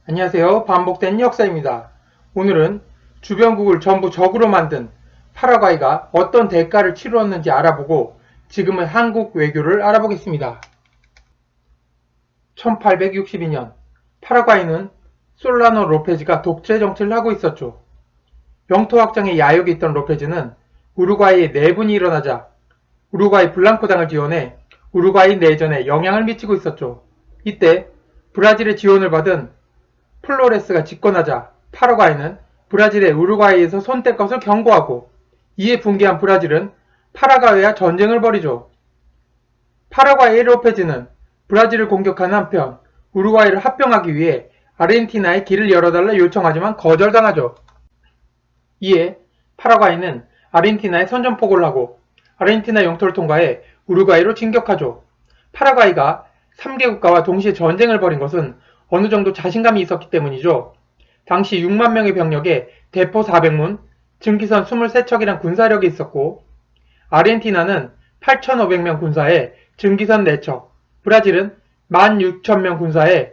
안녕하세요. 반복된 역사입니다. 오늘은 주변국을 전부 적으로 만든 파라과이가 어떤 대가를 치루었는지 알아보고 지금의 한국 외교를 알아보겠습니다. 1862년 파라과이는 솔라노 로페즈가 독재 정치를 하고 있었죠. 영토 확장에 야욕이 있던 로페즈는 우루과이에 내분이 일어나자 우루과이 블랑코당을 지원해 우루과이 내전에 영향을 미치고 있었죠. 이때 브라질의 지원을 받은 플로레스가 집권하자 파라과이는 브라질의 우루과이에서 손뗄 것을 경고하고 이에 분개한 브라질은 파라과이와 전쟁을 벌이죠. 파라과이의 로페즈는 브라질을 공격하는 한편 우루과이를 합병하기 위해 아르헨티나에 길을 열어달라 요청하지만 거절당하죠. 이에 파라과이는 아르헨티나에 선전포고를 하고 아르헨티나 영토를 통과해 우루과이로 진격하죠. 파라과이가 3개 국가와 동시에 전쟁을 벌인 것은 어느 정도 자신감이 있었기 때문이죠. 당시 6만 명의 병력에 대포 400문, 증기선 23척이란 군사력이 있었고 아르헨티나는 8,500명 군사에 증기선 4척, 브라질은 16,000명 군사에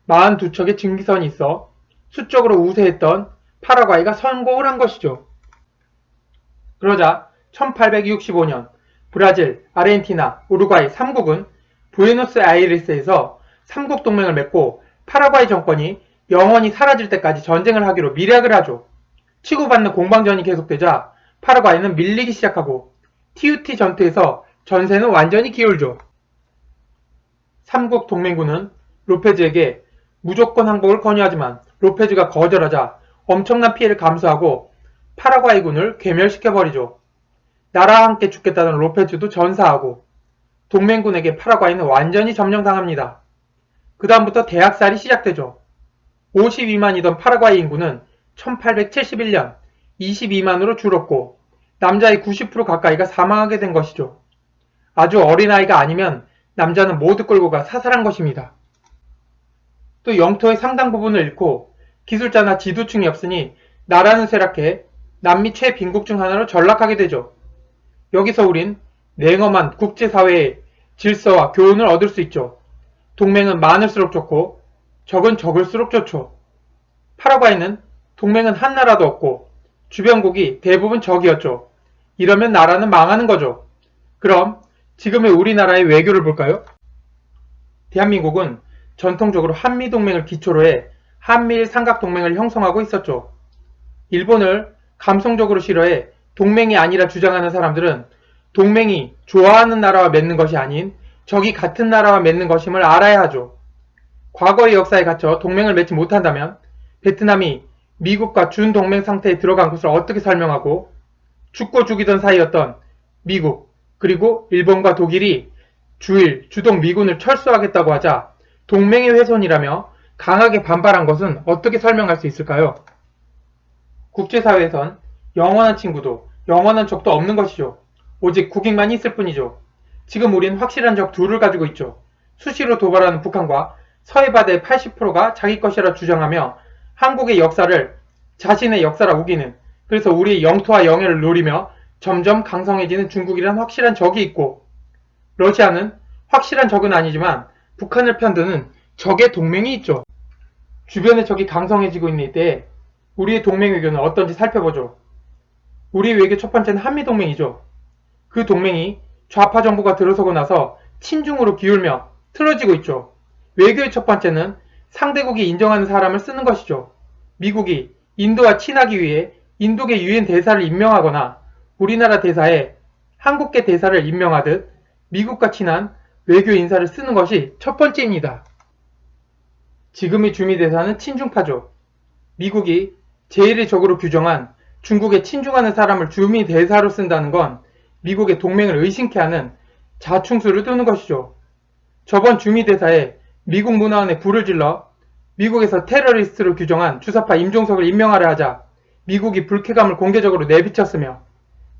42척의 증기선이 있어 수적으로 우세했던 파라과이가 성공을 한 것이죠. 그러자 1865년 브라질, 아르헨티나, 우루과이 3국은 부에노스아이레스에서 삼국 동맹을 맺고 파라과이 정권이 영원히 사라질 때까지 전쟁을 하기로 밀약을 하죠. 치고받는 공방전이 계속되자 파라과이는 밀리기 시작하고 티우티 전투에서 전세는 완전히 기울죠. 삼국 동맹군은 로페즈에게 무조건 항복을 권유하지만 로페즈가 거절하자 엄청난 피해를 감수하고 파라과이군을 괴멸시켜버리죠. 나라와 함께 죽겠다던 로페즈도 전사하고 동맹군에게 파라과이는 완전히 점령당합니다. 그 다음부터 대학살이 시작되죠. 52만이던 파라과이 인구는 1871년 22만으로 줄었고 남자의 90% 가까이가 사망하게 된 것이죠. 아주 어린아이가 아니면 남자는 모두 끌고 가 사살한 것입니다. 또 영토의 상당 부분을 잃고 기술자나 지도층이 없으니 나라는 쇠락해 남미 최빈국 중 하나로 전락하게 되죠. 여기서 우린 냉엄한 국제사회의 질서와 교훈을 얻을 수 있죠. 동맹은 많을수록 좋고 적은 적을수록 좋죠. 파라과이는 동맹은 한 나라도 없고 주변국이 대부분 적이었죠. 이러면 나라는 망하는 거죠. 그럼 지금의 우리나라의 외교를 볼까요? 대한민국은 전통적으로 한미동맹을 기초로 해 한미일 삼각동맹을 형성하고 있었죠. 일본을 감성적으로 싫어해 동맹이 아니라 주장하는 사람들은 동맹이 좋아하는 나라와 맺는 것이 아닌 적이 같은 나라와 맺는 것임을 알아야 하죠. 과거의 역사에 갇혀 동맹을 맺지 못한다면 베트남이 미국과 준동맹 상태에 들어간 것을 어떻게 설명하고 죽고 죽이던 사이였던 미국 그리고 일본과 독일이 주일, 주동 미군을 철수하겠다고 하자 동맹의 훼손이라며 강하게 반발한 것은 어떻게 설명할 수 있을까요? 국제사회에선 영원한 친구도 영원한 적도 없는 것이죠. 오직 국익만 있을 뿐이죠. 지금 우린 확실한 적 둘을 가지고 있죠. 수시로 도발하는 북한과 서해바다의 80%가 자기 것이라 주장하며 한국의 역사를 자신의 역사라 우기는, 그래서 우리의 영토와 영해를 노리며 점점 강성해지는 중국이란 확실한 적이 있고, 러시아는 확실한 적은 아니지만 북한을 편드는 적의 동맹이 있죠. 주변의 적이 강성해지고 있는 이때에 우리의 동맹 외교는 어떤지 살펴보죠. 우리 외교 첫 번째는 한미동맹이죠. 그 동맹이 좌파 정부가 들어서고 나서 친중으로 기울며 틀어지고 있죠. 외교의 첫 번째는 상대국이 인정하는 사람을 쓰는 것이죠. 미국이 인도와 친하기 위해 인도계 유엔 대사를 임명하거나 우리나라 대사에 한국계 대사를 임명하듯 미국과 친한 외교 인사를 쓰는 것이 첫 번째입니다. 지금의 주미대사는 친중파죠. 미국이 제1의 적으로 규정한 중국에 친중하는 사람을 주미대사로 쓴다는 건 미국의 동맹을 의심케 하는 자충수를 두는 것이죠. 저번 주미대사에 미국 문화원에 불을 질러 미국에서 테러리스트로 규정한 주사파 임종석을 임명하려 하자 미국이 불쾌감을 공개적으로 내비쳤으며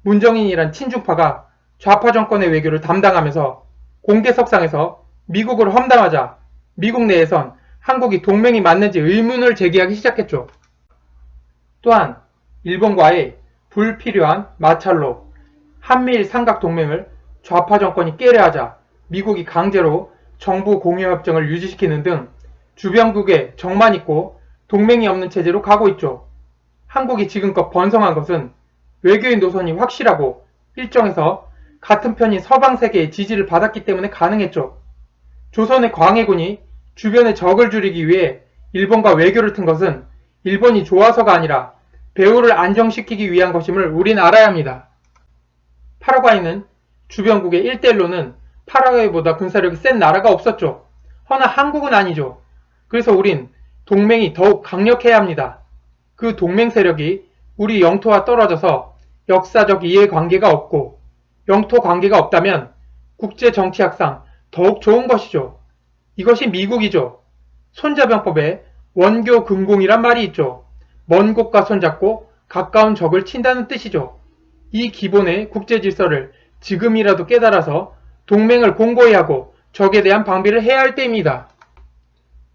문정인이란 친중파가 좌파 정권의 외교를 담당하면서 공개석상에서 미국을 험담하자 미국 내에선 한국이 동맹이 맞는지 의문을 제기하기 시작했죠. 또한 일본과의 불필요한 마찰로 한미일 삼각동맹을 좌파 정권이 깨려하자 미국이 강제로 정부 공유협정을 유지시키는 등 주변국에 적만 있고 동맹이 없는 체제로 가고 있죠. 한국이 지금껏 번성한 것은 외교의 노선이 확실하고 일정해서 같은 편인 서방 세계의 지지를 받았기 때문에 가능했죠. 조선의 광해군이 주변의 적을 줄이기 위해 일본과 외교를 튼 것은 일본이 좋아서가 아니라 배후를 안정시키기 위한 것임을 우린 알아야 합니다. 파라과이는 주변국의 1대1로는 파라과이보다 군사력이 센 나라가 없었죠. 허나 한국은 아니죠. 그래서 우린 동맹이 더욱 강력해야 합니다. 그 동맹 세력이 우리 영토와 떨어져서 역사적 이해관계가 없고 영토 관계가 없다면 국제정치학상 더욱 좋은 것이죠. 이것이 미국이죠. 손자병법에 원교 금공이란 말이 있죠. 먼 곳과 손잡고 가까운 적을 친다는 뜻이죠. 이 기본의 국제질서를 지금이라도 깨달아서 동맹을 공고히 하고 적에 대한 방비를 해야 할 때입니다.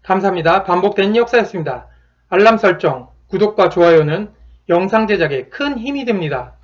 감사합니다. 반복된 역사였습니다. 알람 설정, 구독과 좋아요는 영상 제작에 큰 힘이 됩니다.